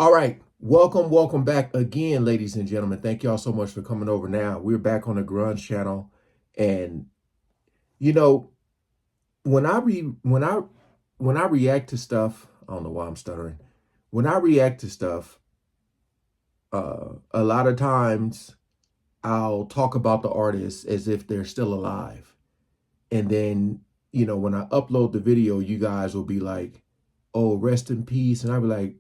All right. Welcome back again, ladies and gentlemen. Thank y'all so much for coming over now. We're back on the Grunge channel. And you know, when I re when I react to stuff, I don't know why I'm stuttering. When I react to stuff, a lot of times I'll talk about the artist as if they're still alive. And then, when I upload the video, you guys will be like, oh, rest in peace. And I'll be like,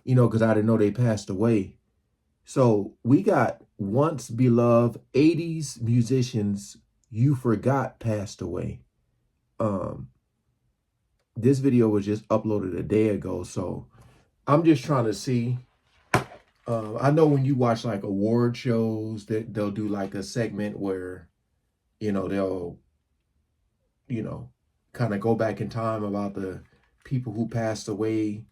because I didn't know they passed away. So we got once beloved 80s musicians you forgot passed away. Um, this video was just uploaded a day ago. So I'm just trying to see. I know when you watch like award shows that they'll do like a segment where, they'll, kind of go back in time about the people who passed away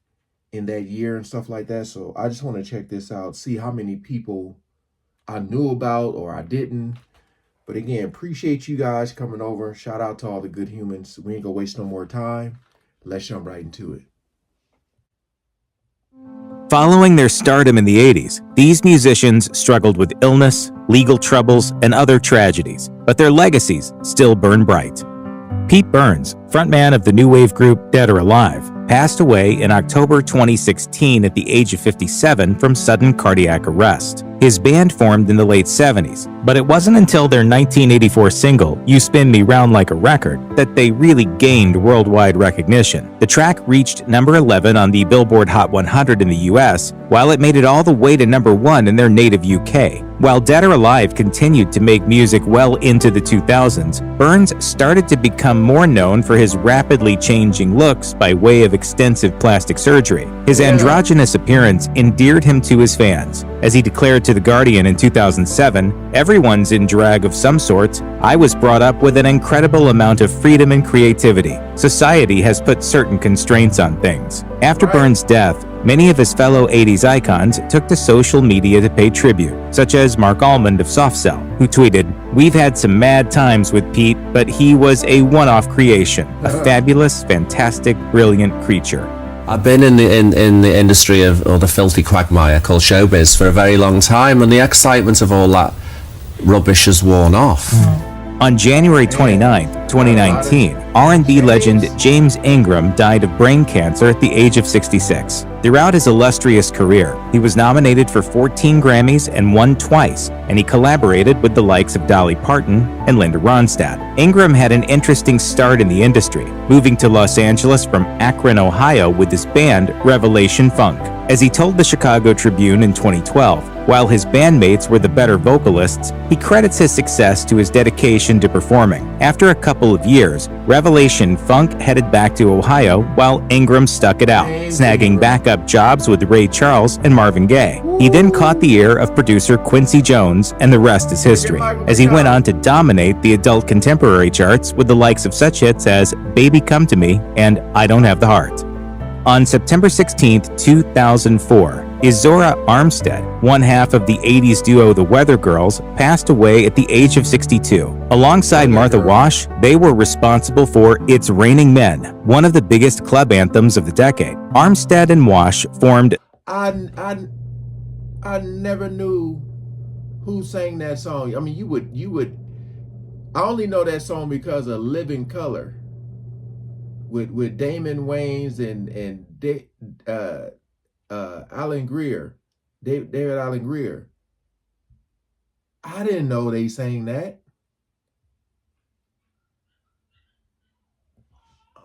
in that year and stuff like that. So I just want to check this out, see how many people I knew about or I didn't. But again, appreciate you guys coming over. Shout out to all the good humans. We ain't gonna waste no more time. Let's jump right into it. Following their stardom in the 80s, these musicians struggled with illness, legal troubles, and other tragedies, but their legacies still burn bright. Pete Burns, frontman of the new wave group Dead or Alive, passed away in October 2016 at the age of 57 from sudden cardiac arrest. His band formed in the late 70s, but it wasn't until their 1984 single, You Spin Me Round Like a Record, that they really gained worldwide recognition. The track reached number 11 on the Billboard Hot 100 in the US, while it made it all the way to number 1 in their native UK. While Dead or Alive continued to make music well into the 2000s, Burns started to become more known for his rapidly changing looks by way of extensive plastic surgery. His androgynous appearance endeared him to his fans. As he declared to The Guardian in 2007, "Everyone's in drag of some sort. I was brought up with an incredible amount of freedom and creativity. Society has put certain constraints on things." After Burns' death, many of his fellow 80s icons took to social media to pay tribute, such as Mark Almond of Soft Cell, who tweeted, "We've had some mad times with Pete, but he was a one-off creation, a fabulous, fantastic, brilliant creature." I've been in the industry of, or the filthy quagmire called showbiz, for a very long time, and the excitement of all that rubbish has worn off. On January 29, 2019, R&B legend James Ingram died of brain cancer at the age of 66. Throughout his illustrious career, he was nominated for 14 Grammys and won twice, and he collaborated with the likes of Dolly Parton and Linda Ronstadt. Ingram had an interesting start in the industry, moving to Los Angeles from Akron, Ohio with his band Revelation Funk. As he told the Chicago Tribune in 2012, while his bandmates were the better vocalists, he credits his success to his dedication to performing. After a couple of years, Revelation Funk headed back to Ohio while Ingram stuck it out, snagging backup jobs with Ray Charles and Marvin Gaye. He then caught the ear of producer Quincy Jones, and the rest is history, as he went on to dominate the adult contemporary charts with the likes of such hits as Baby Come to Me and I Don't Have the Heart. On September 16, 2004, Izora Armstead, one half of the 80s duo The Weather Girls, passed away at the age of 62. Alongside Martha Wash, they were responsible for It's Raining Men, one of the biggest club anthems of the decade. Armstead and Wash formed I never knew who sang that song. I mean, you would I only know that song because of Living Color with Damon Wayans and Alan Greer, David Alan Greer. I didn't know they sang that.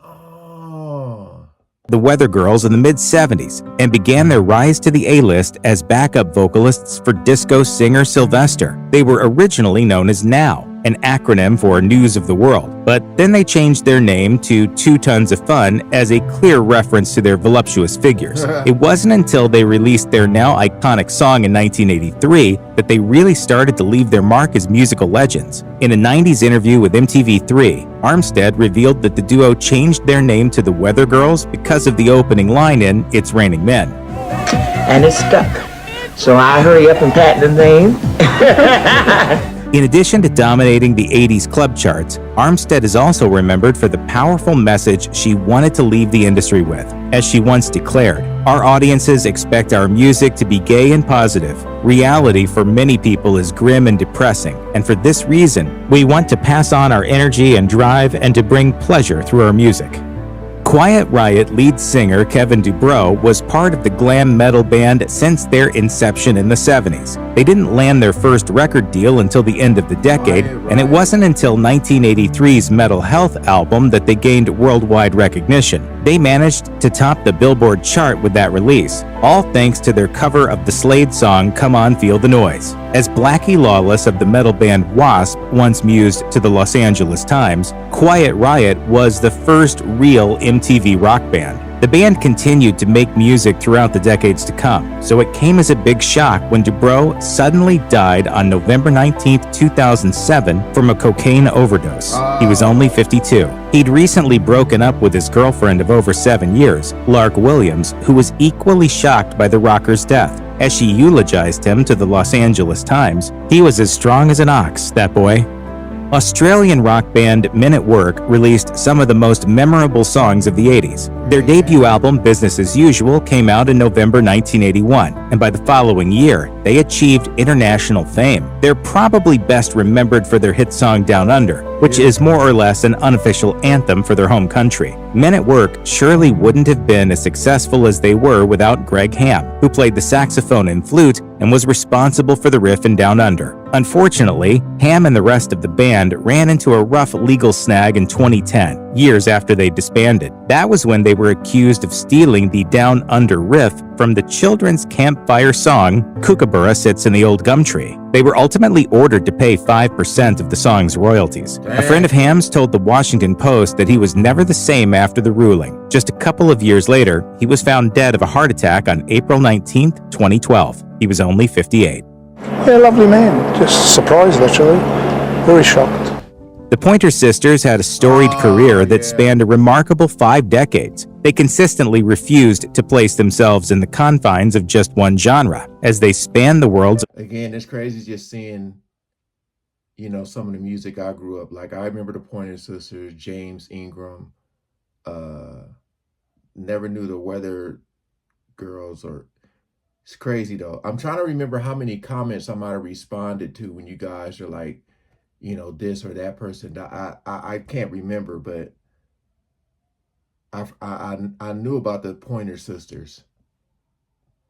Oh. The Weather Girls in the mid-70s and began their rise to the A-list as backup vocalists for disco singer Sylvester. They were originally known as NOW, an acronym for News of the World, but then they changed their name to 2 Tons of Fun as a clear reference to their voluptuous figures. It wasn't until they released their now iconic song in 1983 that they really started to leave their mark as musical legends. In a 90s interview with MTV3, Armstead revealed that the duo changed their name to the Weather Girls because of the opening line in It's Raining Men. And it stuck. So I hurry up and patent the name. In addition to dominating the 80s club charts, Armstead is also remembered for the powerful message she wanted to leave the industry with. As she once declared, "Our audiences expect our music to be gay and positive. Reality for many people is grim and depressing, and for this reason, we want to pass on our energy and drive and to bring pleasure through our music." Quiet Riot lead singer Kevin DuBrow was part of the glam metal band since their inception in the 70s. They didn't land their first record deal until the end of the decade, and it wasn't until 1983's Metal Health album that they gained worldwide recognition. They managed to top the Billboard chart with that release, all thanks to their cover of the Slade song "Come On Feel the Noise." As Blackie Lawless of the metal band Wasp once mused to the Los Angeles Times, Quiet Riot was the first real MTV rock band. The band continued to make music throughout the decades to come, so it came as a big shock when DuBrow suddenly died on November 19, 2007 from a cocaine overdose. He was only 52. He'd recently broken up with his girlfriend of over 7 years, Lark Williams, who was equally shocked by the rocker's death. As she eulogized him to the Los Angeles Times, "He was as strong as an ox, that boy." Australian rock band Men at Work released some of the most memorable songs of the 80s. Their debut album, Business as Usual, came out in November 1981, and by the following year, they achieved international fame. They're probably best remembered for their hit song Down Under, which is more or less an unofficial anthem for their home country. Men at Work surely wouldn't have been as successful as they were without Greg Ham, who played the saxophone and flute and was responsible for the riff in Down Under. Unfortunately, Ham and the rest of the band ran into a rough legal snag in 2010, years after they disbanded. That was when they were accused of stealing the Down Under riff from the children's campfire song Kookaburra Sits in the Old Gum Tree. They were ultimately ordered to pay 5% of the song's royalties. A friend of Ham's told the Washington Post that he was never the same after the ruling. Just a couple of years later, he was found dead of a heart attack on April 19, 2012. He was only 58. Yeah, lovely man. Just surprised, actually. Very shocked. The Pointer Sisters had a storied career that spanned a remarkable 5 decades. They consistently refused to place themselves in the confines of just one genre, as they spanned the world's. Again, it's crazy just seeing, some of the music I grew up. Like, I remember the Pointer Sisters, James Ingram, never knew the Weather Girls, or it's crazy though. I'm trying to remember how many comments I might have responded to when you guys are like, this or that person. I can't remember, but I knew about the Pointer Sisters.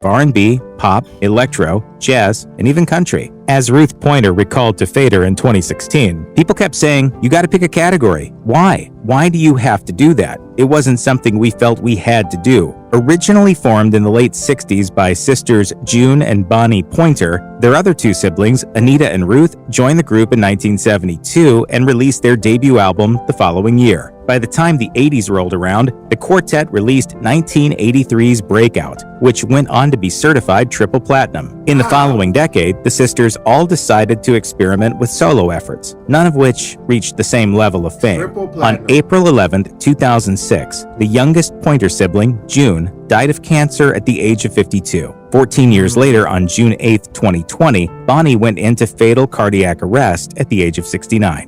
R&B, pop, electro, jazz, and even country. As Ruth Pointer recalled to Fader in 2016, people kept saying, "You got to pick a category. Why? Why do you have to do that? It wasn't something we felt we had to do." Originally formed in the late 60s by sisters June and Bonnie Pointer, their other 2 siblings, Anita and Ruth, joined the group in 1972 and released their debut album the following year. By the time the 80s rolled around, the quartet released 1983's Breakout, which went on to be certified triple platinum. In the following decade, the sisters all decided to experiment with solo efforts, none of which reached the same level of fame. On April 11, 2006, the youngest Pointer sibling, June, died of cancer at the age of 52. 14 years later, on June 8, 2020, Bonnie went into fatal cardiac arrest at the age of 69.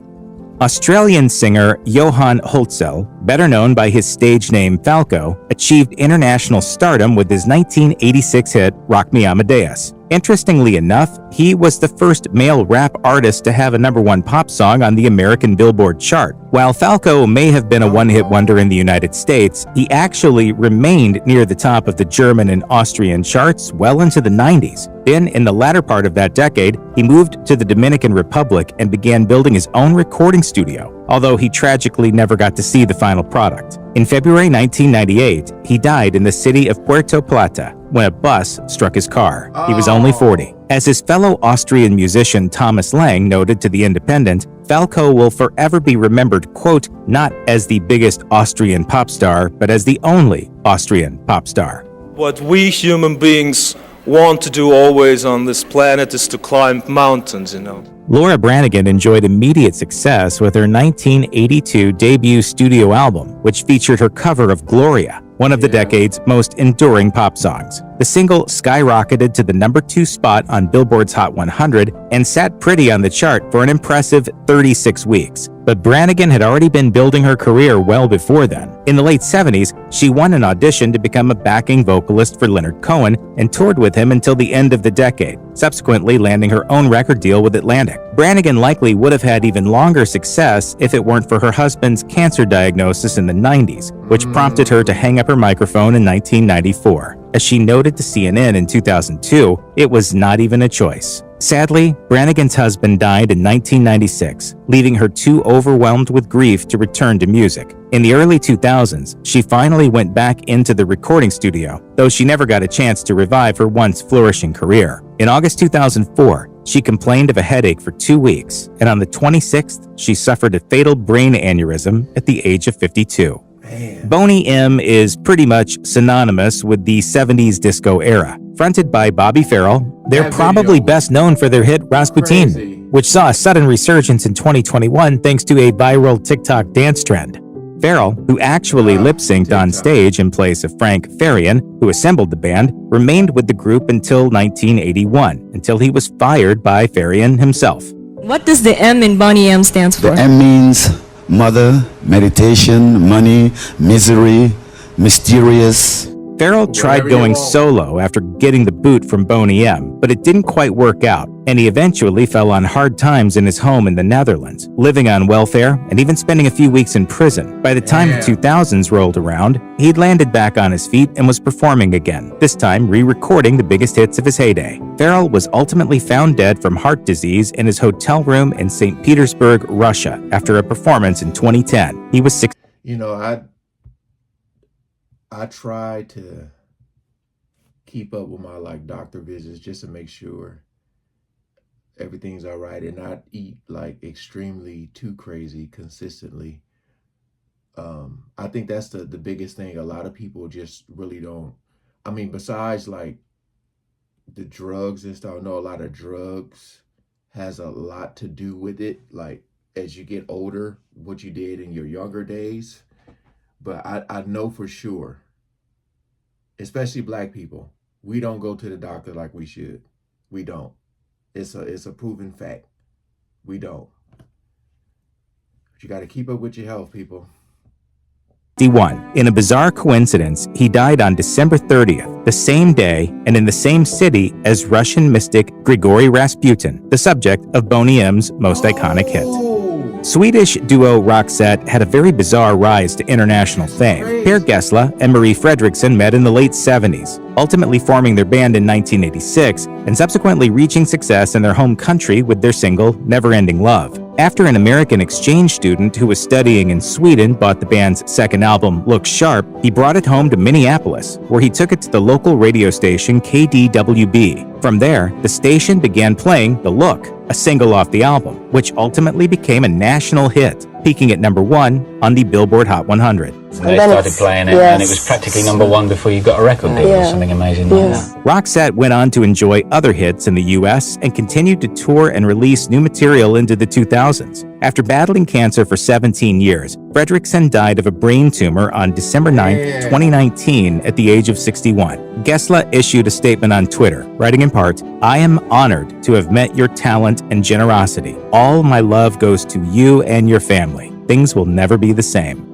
Australian singer Johan Holtzel, better known by his stage name Falco, achieved international stardom with his 1986 hit Rock Me Amadeus. Interestingly enough, he was the first male rap artist to have a #1 pop song on the American Billboard chart. While Falco may have been a one-hit wonder in the United States, he actually remained near the top of the German and Austrian charts well into the 90s. Then, in the latter part of that decade, he moved to the Dominican Republic and began building his own recording studio, although he tragically never got to see the final product. In February 1998, he died in the city of Puerto Plata when a bus struck his car. He was only 40. As his fellow Austrian musician Thomas Lang noted to The Independent, Falco will forever be remembered, quote, not as the biggest Austrian pop star, but as the only Austrian pop star. What we human beings want to do always on this planet is to climb mountains, Laura Branigan enjoyed immediate success with her 1982 debut studio album, which featured her cover of Gloria, one of the decade's most enduring pop songs. The single skyrocketed to the #2 spot on Billboard's Hot 100 and sat pretty on the chart for an impressive 36 weeks. But Brannigan had already been building her career well before then. In the late 70s, she won an audition to become a backing vocalist for Leonard Cohen and toured with him until the end of the decade, subsequently landing her own record deal with Atlantic. Brannigan likely would have had even longer success if it weren't for her husband's cancer diagnosis in the 90s, which prompted her to hang up her microphone in 1994. As she noted to CNN in 2002, it was not even a choice. Sadly, Brannigan's husband died in 1996, leaving her too overwhelmed with grief to return to music. In the early 2000s, she finally went back into the recording studio, though she never got a chance to revive her once flourishing career. In August 2004, she complained of a headache for 2 weeks, and on the 26th, she suffered a fatal brain aneurysm at the age of 52. Boney M is pretty much synonymous with the 70s disco era. Fronted by Bobby Farrell, they're probably best known for their hit Rasputin, which saw a sudden resurgence in 2021 thanks to a viral TikTok dance trend. Farrell, who actually lip-synced on stage in place of Frank Farian, who assembled the band, remained with the group until 1981, until he was fired by Farian himself. What does the M in Boney M stands for? The M means mother, meditation, money, misery, mysterious. Farrell tried going solo after getting the boot from Boney M, but it didn't quite work out, and he eventually fell on hard times in his home in the Netherlands, living on welfare and even spending a few weeks in prison. By the time the 2000s rolled around, he'd landed back on his feet and was performing again, this time re-recording the biggest hits of his heyday. Farrell was ultimately found dead from heart disease in his hotel room in St. Petersburg, Russia, after a performance in 2010. He was 6. You know, I try to keep up with my doctor visits just to make sure everything's all right and not eat extremely too crazy consistently. I think that's the biggest thing. A lot of people just really don't. I mean, besides the drugs and stuff, I know a lot of drugs has a lot to do with it. As you get older, what you did in your younger days. But I know for sure, especially black people, we don't go to the doctor like we should. We don't. It's a proven fact. We don't. But you got to keep up with your health, people. In a bizarre coincidence, he died on December 30th, the same day and in the same city as Russian mystic Grigory Rasputin, the subject of Boney M's most iconic hit. Swedish Duo Roxette had a very bizarre rise to international fame. Per Gessle and Marie Fredriksson met in the late 70s, ultimately forming their band in 1986 and subsequently reaching success in their home country with their single Never-Ending Love. After an American exchange student who was studying in Sweden bought the band's second album, Look Sharp, he brought it home to Minneapolis, where he took it to the local radio station KDWB. From there, the station began playing The Look, a single off the album, which ultimately became a national hit, peaking at #1 on the Billboard Hot 100. And they started playing it, and it was practically #1 before you got a record deal or something amazing like that. Roxette went on to enjoy other hits in the US and continued to tour and release new material into the 2000s. After battling cancer for 17 years, Fredriksson died of a brain tumor on December 9, 2019 at the age of 61. Gessle issued a statement on Twitter, writing in part, "I am honored to have met your talent and generosity. All my love goes to you and your family. Things will never be the same."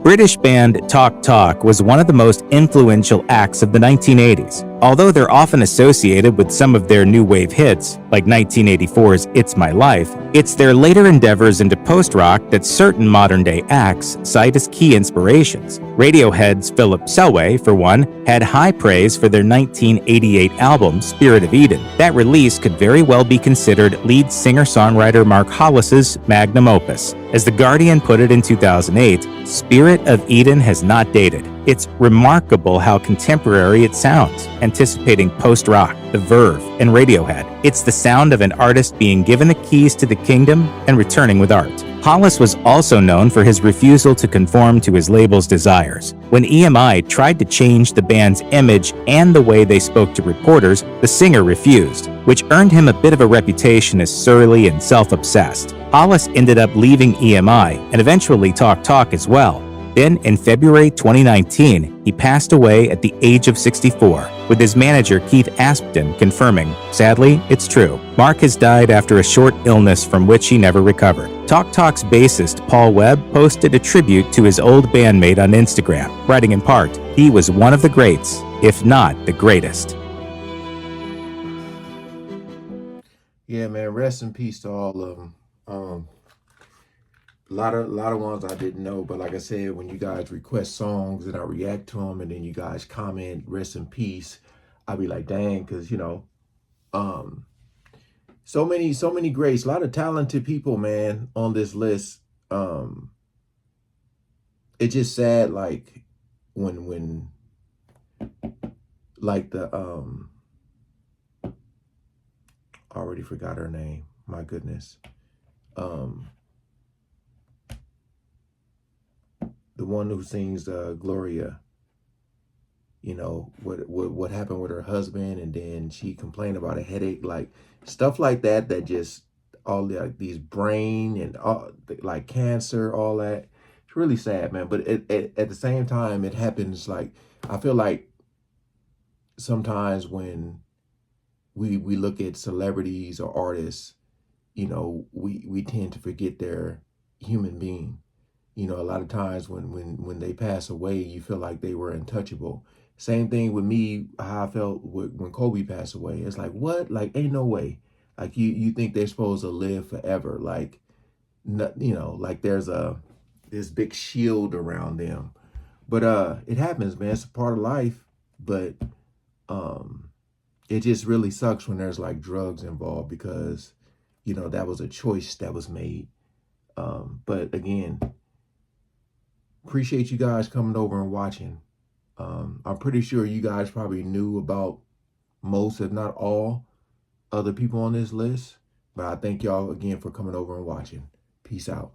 British band Talk Talk was one of the most influential acts of the 1980s. Although they're often associated with some of their new wave hits, like 1984's It's My Life, it's their later endeavors into post-rock that certain modern-day acts cite as key inspirations. Radiohead's Philip Selway, for one, had high praise for their 1988 album Spirit of Eden. That release could very well be considered lead singer-songwriter Mark Hollis's magnum opus. As The Guardian put it in 2008, Spirit of Eden has not dated. It's remarkable how contemporary it sounds, anticipating post-rock, The Verve, and Radiohead. It's the sound of an artist being given the keys to the kingdom and returning with art. Hollis was also known for his refusal to conform to his label's desires. When EMI tried to change the band's image and the way they spoke to reporters, the singer refused, which earned him a bit of a reputation as surly and self-obsessed. Hollis ended up leaving EMI and eventually Talk Talk as well. Then, in February 2019, he passed away at the age of 64, with his manager Keith Aspden confirming, "Sadly, it's true. Mark has died after a short illness from which he never recovered." Talk Talk's bassist Paul Webb posted a tribute to his old bandmate on Instagram, writing in part, "He was one of the greats, if not the greatest." Yeah, man. Rest in peace to all of them. A lot of ones I didn't know, but like I said, when you guys request songs and I react to them, and then you guys comment "rest in peace," I'll be like, dang, because so many greats, a lot of talented people, man, on this list. It's just sad, like when like the I already forgot her name. My goodness. The one who sings Gloria, what happened with her husband, and then she complained about a headache, like stuff like that just all like these brain and all, like cancer, all that. It's really sad, man. But at the same time, it happens. Like, I feel like sometimes when we look at celebrities or artists, we tend to forget they're human being. A lot of times when they pass away, you feel like they were untouchable. Same thing with me, how I felt when Kobe passed away. It's like, what? Like, ain't no way. Like, you think they're supposed to live forever. Like, like there's this big shield around them. But it happens, man. It's a part of life. But it just really sucks when there's like drugs involved, because, that was a choice that was made. But again, appreciate you guys coming over and watching. I'm pretty sure you guys probably knew about most, if not all, other people on this list. But I thank y'all again for coming over and watching. Peace out.